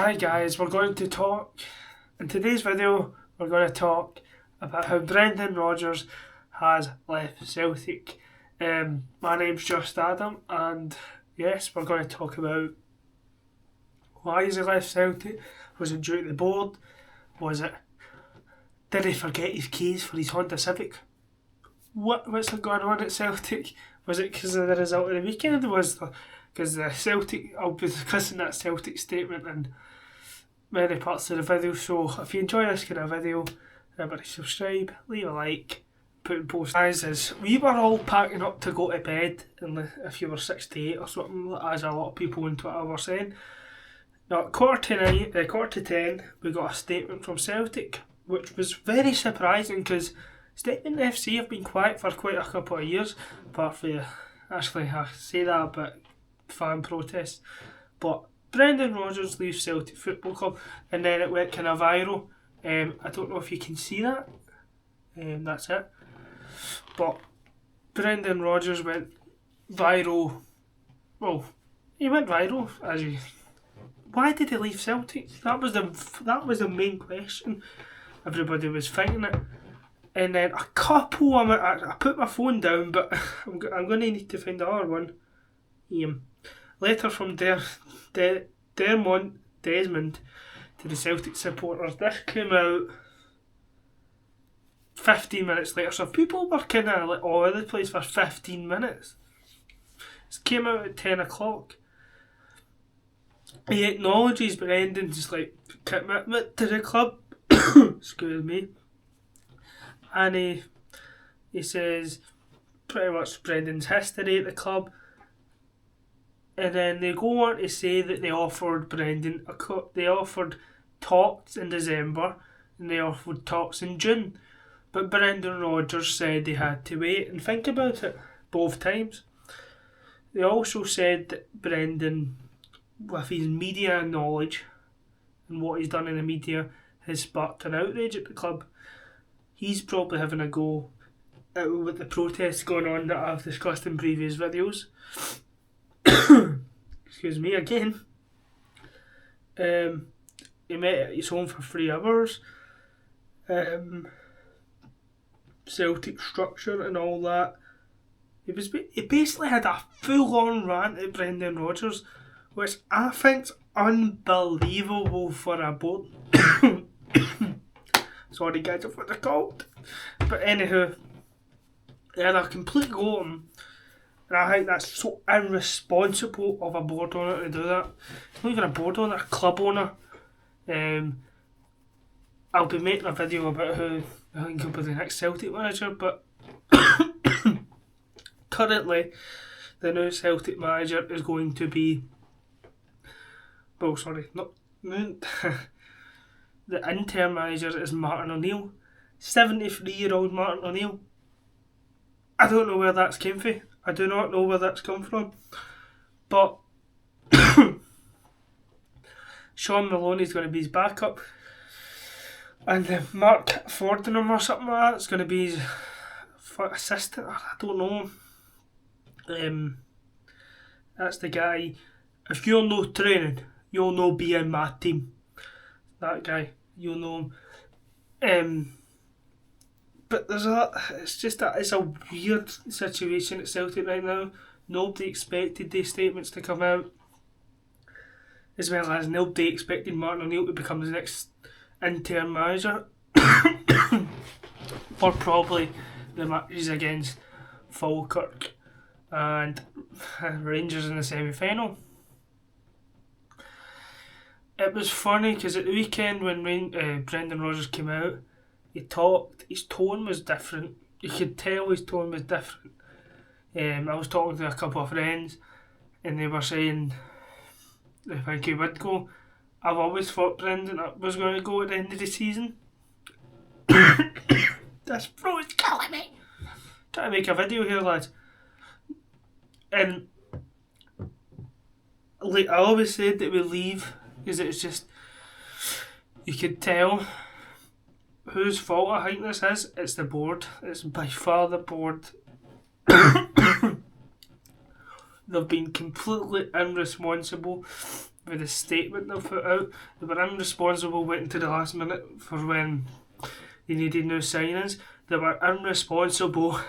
Hi guys, we're going to talk, in today's video, we're going to talk about how Brendan Rodgers has left Celtic. My name's Just Adam, and yes, we're going to talk about why he left Celtic. Was it due to the board? Did he forget his keys for his Honda Civic? What's going on at Celtic? Was it because of the result of the weekend? Because the Celtic, I'll be discussing that Celtic statement in many parts of the video, so if you enjoy this kind of video, remember to subscribe, leave a like, put in post. Guys, as we were all packing up to go to bed, if you were 68 or something, as a lot of people on Twitter were saying, now at quarter to 10, we got a statement from Celtic, which was very surprising because Statement FC have been quiet for quite a couple of years, apart from, actually I say that about fan protests, but Brendan Rodgers leaves Celtic Football Club, and then it went kind of viral. I don't know if you can see that. That's it. But Brendan Rodgers went viral. Well, he went viral Why did he leave Celtic? That was the main question. Everybody was thinking it. And then a couple of I put my phone down, but I'm going to need to find the other one. Letter from Desmond to the Celtic supporters. This came out 15 minutes later, so people were kind of like all over the place for 15 minutes. This came out at 10 o'clock. He acknowledges Brendan's commitment to the club. Excuse me. And he says pretty much Brendan's history at the club. And then they go on to say that they offered Brendan they offered talks in December and they offered talks in June. But Brendan Rodgers said they had to wait and think about it both times. They also said that Brendan, with his media knowledge and what he's done in the media, has sparked an outrage at the club. He's probably having a go with the protests going on that I've discussed in previous videos. Excuse me again. He met at his home for 3 hours. Celtic structure and all that. He basically had a full-on rant at Brendan Rodgers, which I think's unbelievable for a board. Sorry guys, that's what they're called. But anywho, they had a complete go on him. And I think that's so irresponsible of a board owner to do that. It's not even a board owner, a club owner. I'll be making a video about who I think will be the next Celtic manager, but currently the new Celtic manager is going to be the interim manager is Martin O'Neill. 73-year-old Martin O'Neill. I don't know where that's came from. I do not know where that's come from. But Sean Maloney's going to be his backup. And Mark Fordenham or something like that is going to be his assistant. I don't know. That's the guy. If you're no training, you'll no be in my team. That guy, you'll know him. But it's a weird situation at Celtic right now. Nobody expected these statements to come out, as well as nobody expected Martin O'Neill to become the next interim manager for probably the matches against Falkirk and Rangers in the semi-final. It was funny because at the weekend when Brendan Rodgers came out, he talked, his tone was different. You could tell his tone was different. I was talking to a couple of friends and they were saying they think he would go. I've always thought Brendan was going to go at the end of the season. This bro is killing me. Trying to make a video here, lads. And like I always said that we leave because it's just, you could tell whose fault I think this is. It's the board. It's by far the board. They've been completely irresponsible with the statement they put out. They were irresponsible waiting to the last minute for when they needed new signings. They were irresponsible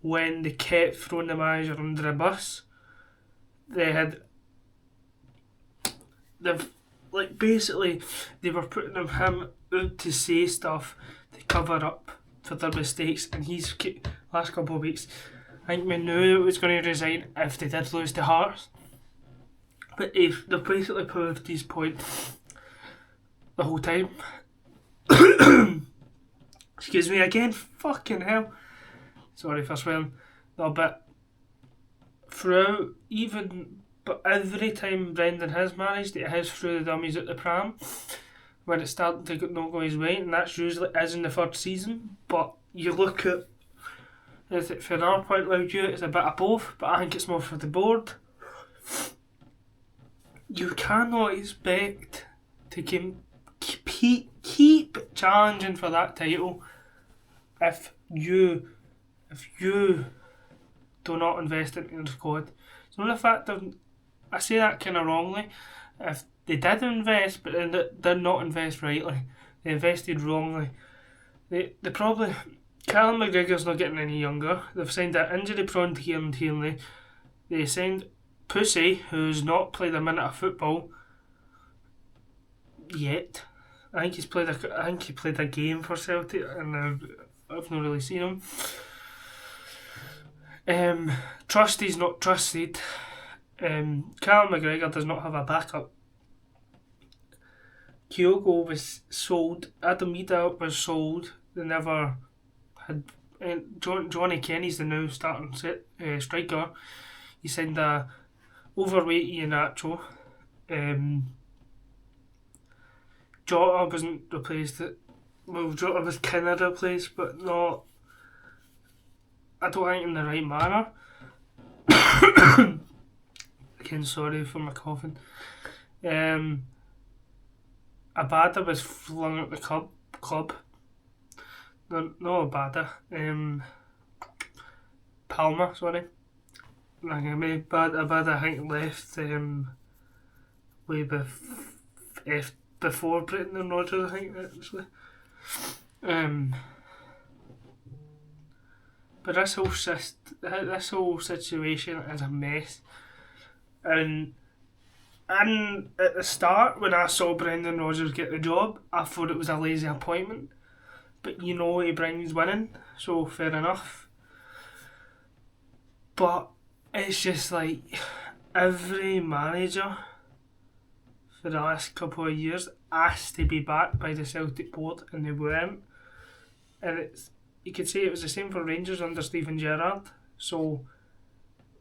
when they kept throwing the manager under the bus. They've basically they were putting him out to say stuff to cover up for their mistakes, and he's last couple of weeks I think we knew it was going to resign if they did lose to Hearts, but they've basically proved his point the whole time. Excuse me again, fucking hell, sorry for swearing. No, but throughout, but every time Brendan has managed, it has threw the dummies at the pram when it's starting to not go his way, and that's usually is in the third season. But you look at it from our point of view, it's a bit of both, but I think it's more for the board. You cannot expect to keep challenging for that title if you do not invest in your squad. It's not the fact that I say that kind of wrongly. If they did invest, but they did not invest rightly, they invested wrongly. They probably Callum McGregor's not getting any younger. They've signed that injury-prone Kieran Tierney. They signed Pussy, who's not played a minute of football yet. I think he played a game for Celtic, and I've not really seen him. Trusty's not trusted. Callum McGregor does not have a backup. Kyogo was sold. Adam Ida was sold. They never had. Johnny Kenny's the now starting striker. He signed a overweight Iheanacho. Jota wasn't replaced. Well, Jota was kind of replaced, but not. I don't think in the right manner. Again, sorry for my coughing. Abada was flung at the club. No, Abada. Palmer, sorry. Abada, I think, left way before Brendan Rodgers, I think, actually. But this whole situation is a mess. And at the start, when I saw Brendan Rodgers get the job, I thought it was a lazy appointment. But he brings winning, so fair enough. But it's just like every manager for the last couple of years asked to be backed by the Celtic board, and they weren't. And you could say it was the same for Rangers under Steven Gerrard. So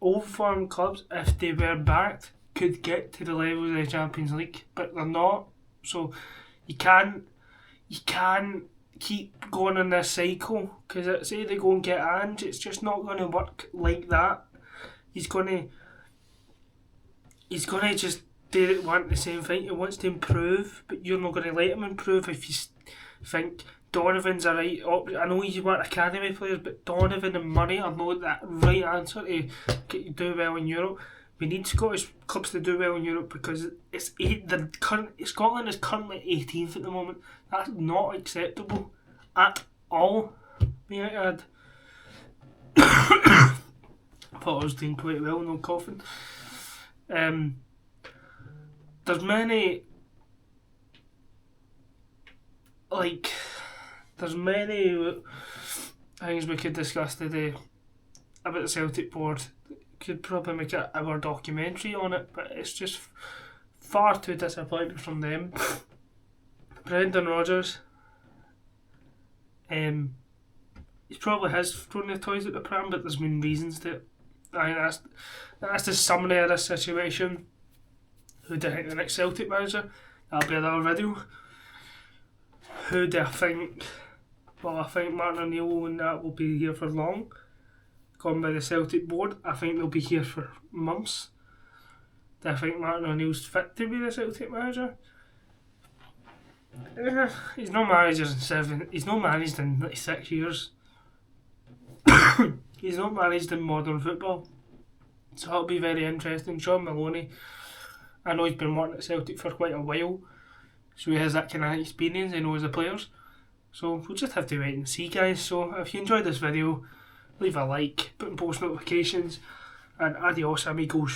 old firm clubs, if they were backed, could get to the level of the Champions League, but they're not. So you can't keep going in this cycle, because say they go and get Ange, it's just not going to work like that. He's gonna just want the same thing. He wants to improve, but you're not going to let him improve if you think Donovan's a right option. I know you want academy players, but Donovan and Murray are not that right answer to do well in Europe. We need Scottish clubs to do well in Europe, because Scotland is currently 18th at the moment. That's not acceptable at all, may I add. I thought I was doing quite well, no coughing. There's many things we could discuss today about the Celtic board. Could probably make an hour documentary on it, but it's just far too disappointing from them. Brendan Rodgers, he probably has thrown the toys at the pram, but there's been reasons to it. I think that's the summary of this situation. Who do I think the next Celtic manager? That'll be another video. Who do I think? Well, I think Martin O'Neill and that will be here for long. Gone by the Celtic board. I think they'll be here for months. Do I think Martin O'Neill's fit to be the Celtic manager? He's not managed in like 6 years. He's not managed in modern football. So that'll be very interesting. John Maloney, I know he's been working at Celtic for quite a while, so he has that kind of experience, he knows the players. So we'll just have to wait and see, guys. So if you enjoyed this video, leave a like, put in post notifications, and adios amigos.